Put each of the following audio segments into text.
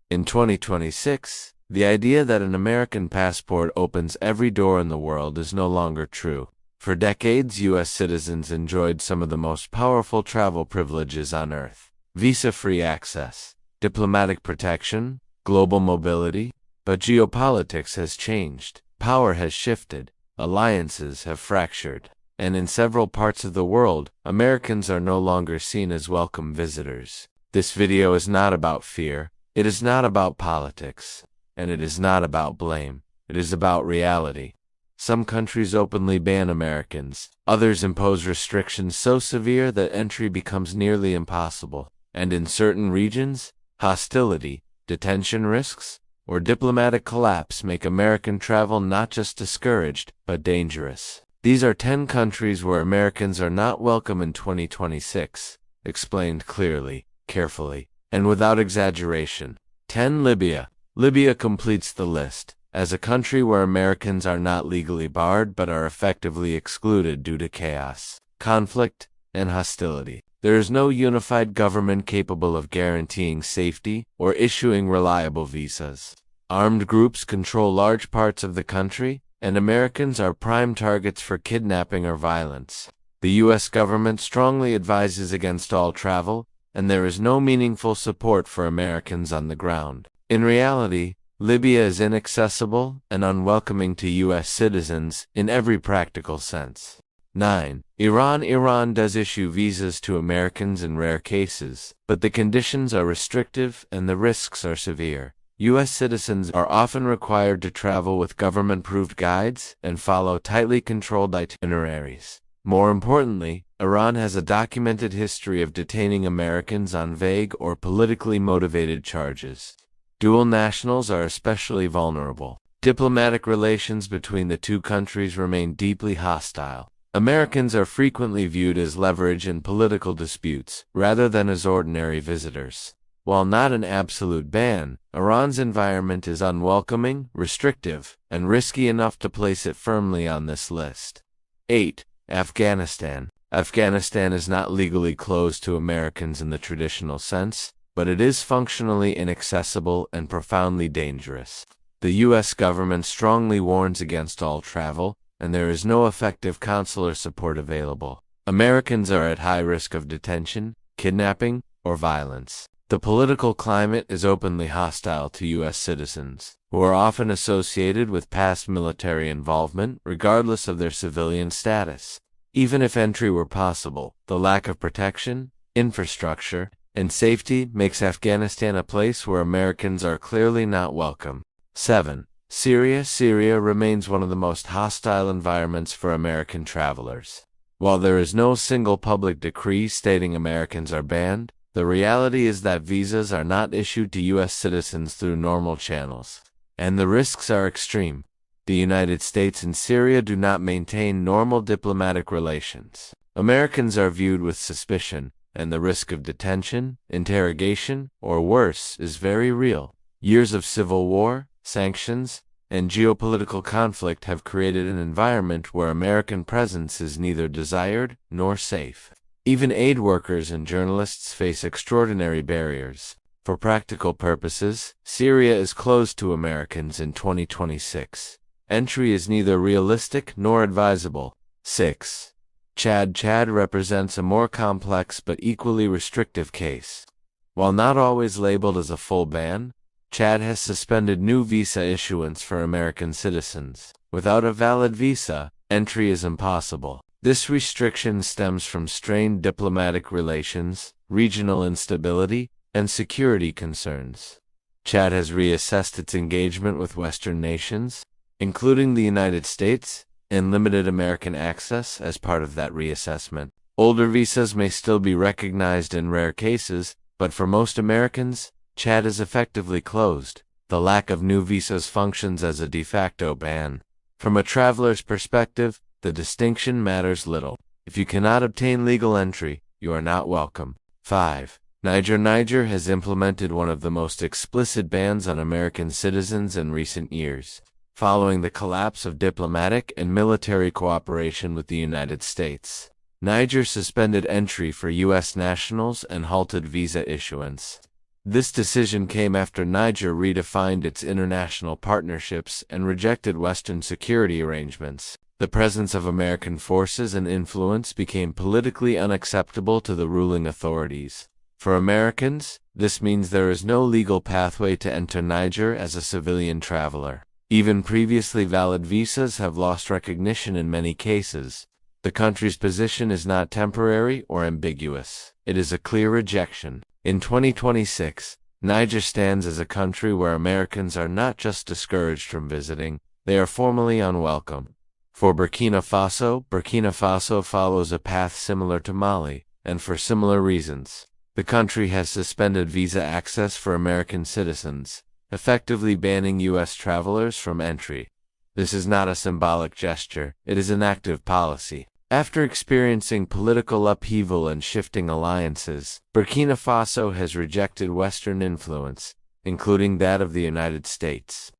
In 2026, the idea that an American passport opens every door in the world is no longer true. For decades, U.S. citizens enjoyed some of the most powerful travel privileges on Earth: visa-free access, diplomatic protection, global mobility. But geopolitics has changed, power has shifted, alliances have fractured, and in several parts of the world, Americans are no longer seen as welcome visitors. This video is not about fear, it is not about politics, and it is not about blame. It is about reality. Some countries openly ban Americans, others impose restrictions so severe that entry becomes nearly impossible, and in certain regions, hostility, detention risks, or diplomatic collapse make American travel not just discouraged, but dangerous. These are 10 countries where Americans are not welcome in 2026, explained clearly, carefully, and without exaggeration. 10. Libya. Libya completes the list. As a country where Americans are not legally barred but are effectively excluded due to chaos, conflict, and hostility. There is no unified government capable of guaranteeing safety or issuing reliable visas. Armed groups control large parts of the country, and Americans are prime targets for kidnapping or violence. The U.S. government strongly advises against all travel, and there is no meaningful support for Americans on the ground. In reality, Libya is inaccessible and unwelcoming to U.S. citizens in every practical sense. 9. Iran. Iran does issue visas to Americans in rare cases, but the conditions are restrictive and the risks are severe. U.S. citizens are often required to travel with government-approved guides and follow tightly controlled itineraries. More importantly, Iran has a documented history of detaining Americans on vague or politically motivated charges. Dual nationals are especially vulnerable. Diplomatic relations between the two countries remain deeply hostile. Americans are frequently viewed as leverage in political disputes, rather than as ordinary visitors. While not an absolute ban, Iran's environment is unwelcoming, restrictive, and risky enough to place it firmly on this list. 8. Afghanistan. Afghanistan is not legally closed to Americans in the traditional sense, but it is functionally inaccessible and profoundly dangerous. The U.S. government strongly warns against all travel, and there is no effective consular support available. Americans are at high risk of detention, kidnapping, or violence. The political climate is openly hostile to U.S. citizens, who are often associated with past military involvement regardless of their civilian status. Even if entry were possible, the lack of protection, infrastructure, and safety makes Afghanistan a place where Americans are clearly not welcome. 7. Syria. Syria remains one of the most hostile environments for American travelers. While there is no single public decree stating Americans are banned, the reality is that visas are not issued to U.S. citizens through normal channels, and the risks are extreme. The United States and Syria do not maintain normal diplomatic relations. Americans are viewed with suspicion, and the risk of detention, interrogation, or worse is very real. Years of civil war, sanctions, and geopolitical conflict have created an environment where American presence is neither desired nor safe. Even aid workers and journalists face extraordinary barriers. For practical purposes, Syria is closed to Americans in 2026. Entry is neither realistic nor advisable. 6. Chad. Chad represents a more complex but equally restrictive case. While not always labeled as a full ban, Chad has suspended new visa issuance for American citizens. Without a valid visa, entry is impossible. This restriction stems from strained diplomatic relations, regional instability, and security concerns. Chad has reassessed its engagement with Western nations, including the United States, and limited American access as part of that reassessment. Older visas may still be recognized in rare cases, but for most Americans, Chad is effectively closed. The lack of new visas functions as a de facto ban. From a traveler's perspective, the distinction matters little. If you cannot obtain legal entry, you are not welcome. 5. Niger. Niger has implemented one of the most explicit bans on American citizens in recent years, following the collapse of diplomatic and military cooperation with the United States. Niger suspended entry for U.S. nationals and halted visa issuance. This decision came after Niger redefined its international partnerships and rejected Western security arrangements. The presence of American forces and influence became politically unacceptable to the ruling authorities. For Americans, this means there is no legal pathway to enter Niger as a civilian traveler. Even previously valid visas have lost recognition in many cases. The country's position is not temporary or ambiguous. It is a clear rejection. In 2026, Niger stands as a country where Americans are not just discouraged from visiting, they are formally unwelcome. For Burkina Faso follows a path similar to Mali, and for similar reasons. The country has suspended visa access for American citizens, effectively banning U.S. travelers from entry. This is not a symbolic gesture, it is an active policy. After experiencing political upheaval and shifting alliances, Burkina Faso has rejected Western influence, including that of the United States.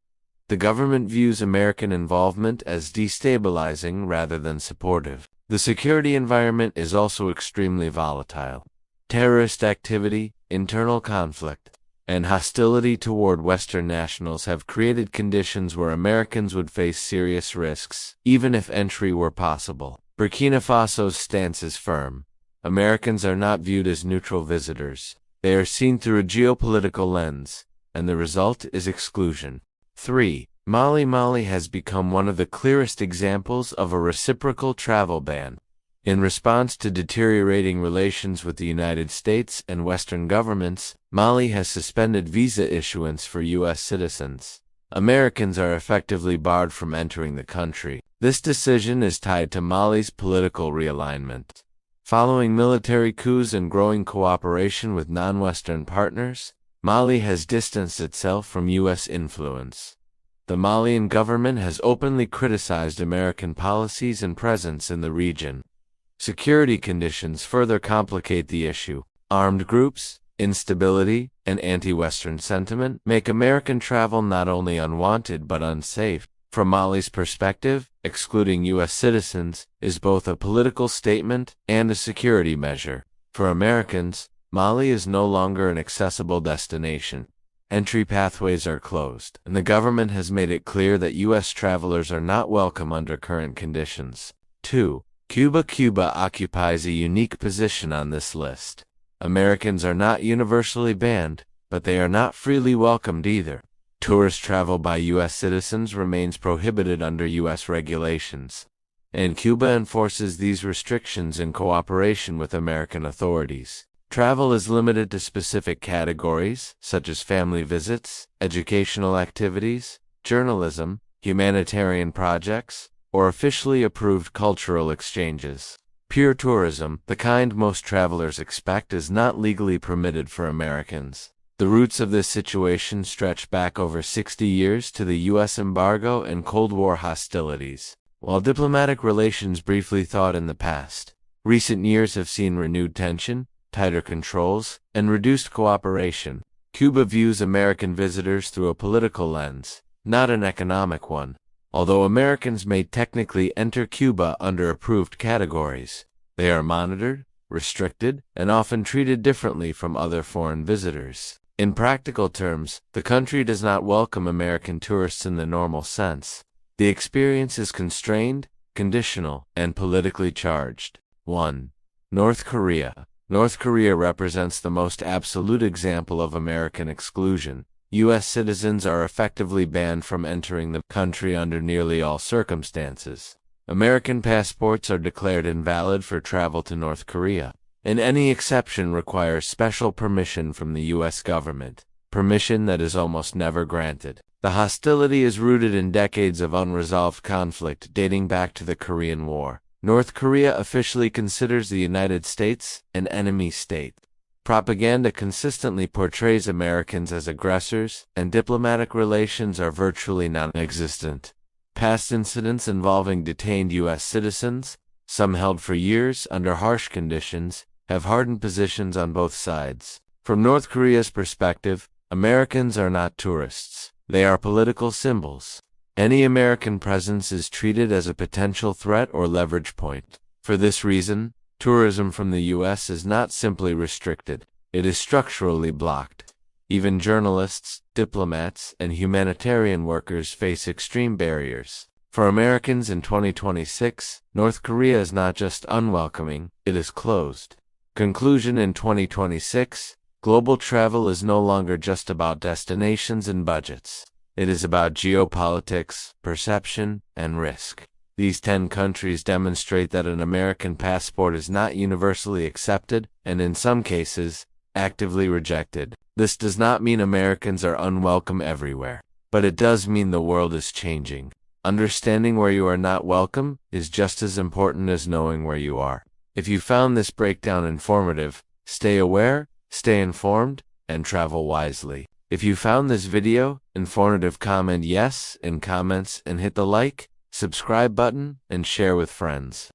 The government views American involvement as destabilizing rather than supportive. The security environment is also extremely volatile. Terrorist activity, internal conflict, and hostility toward Western nationals have created conditions where Americans would face serious risks, even if entry were possible. Burkina Faso's stance is firm. Americans are not viewed as neutral visitors. They are seen through a geopolitical lens, and the result is exclusion. 3. Mali has become one of the clearest examples of a reciprocal travel ban. In response to deteriorating relations with the United States and Western governments, Mali has suspended visa issuance for U.S. citizens. Americans are effectively barred from entering the country. This decision is tied to Mali's political realignment. Following military coups and growing cooperation with non-Western partners, Mali has distanced itself from U.S. influence. The Malian government has openly criticized American policies and presence in the region. Security conditions further complicate the issue. Armed groups, instability, and anti-Western sentiment make American travel not only unwanted but unsafe. From Mali's perspective, excluding U.S. citizens is both a political statement and a security measure. For Americans, Mali is no longer an accessible destination. Entry pathways are closed, and the government has made it clear that U.S. travelers are not welcome under current conditions. 2. Cuba occupies a unique position on this list. Americans are not universally banned, but they are not freely welcomed either. Tourist travel by U.S. citizens remains prohibited under U.S. regulations, and Cuba enforces these restrictions in cooperation with American authorities. Travel is limited to specific categories, such as family visits, educational activities, journalism, humanitarian projects, or officially approved cultural exchanges. Pure tourism, the kind most travelers expect, is not legally permitted for Americans. The roots of this situation stretch back over 60 years to the U.S. embargo and Cold War hostilities. While diplomatic relations briefly thawed in the past, recent years have seen renewed tension, tighter controls, and reduced cooperation. Cuba views American visitors through a political lens, not an economic one. Although Americans may technically enter Cuba under approved categories, they are monitored, restricted, and often treated differently from other foreign visitors. In practical terms, the country does not welcome American tourists in the normal sense. The experience is constrained, conditional, and politically charged. 1. North Korea. North Korea represents the most absolute example of American exclusion. U.S. citizens are effectively banned from entering the country under nearly all circumstances. American passports are declared invalid for travel to North Korea, and any exception requires special permission from the U.S. government, permission that is almost never granted. The hostility is rooted in decades of unresolved conflict dating back to the Korean War. North Korea officially considers the United States an enemy state. Propaganda consistently portrays Americans as aggressors, and diplomatic relations are virtually non-existent. Past incidents involving detained U.S. citizens, some held for years under harsh conditions, have hardened positions on both sides. From North Korea's perspective, Americans are not tourists. They are political symbols. Any American presence is treated as a potential threat or leverage point. For this reason, tourism from the U.S. is not simply restricted, it is structurally blocked. Even journalists, diplomats, and humanitarian workers face extreme barriers. For Americans in 2026, North Korea is not just unwelcoming, it is closed. Conclusion: in 2026, global travel is no longer just about destinations and budgets. It is about geopolitics, perception, and risk. These 10 countries demonstrate that an American passport is not universally accepted, and in some cases, actively rejected. This does not mean Americans are unwelcome everywhere, but it does mean the world is changing. Understanding where you are not welcome is just as important as knowing where you are. If you found this breakdown informative, stay aware, stay informed, and travel wisely. If you found this video informative, comment yes in comments and hit the like, subscribe button, and share with friends.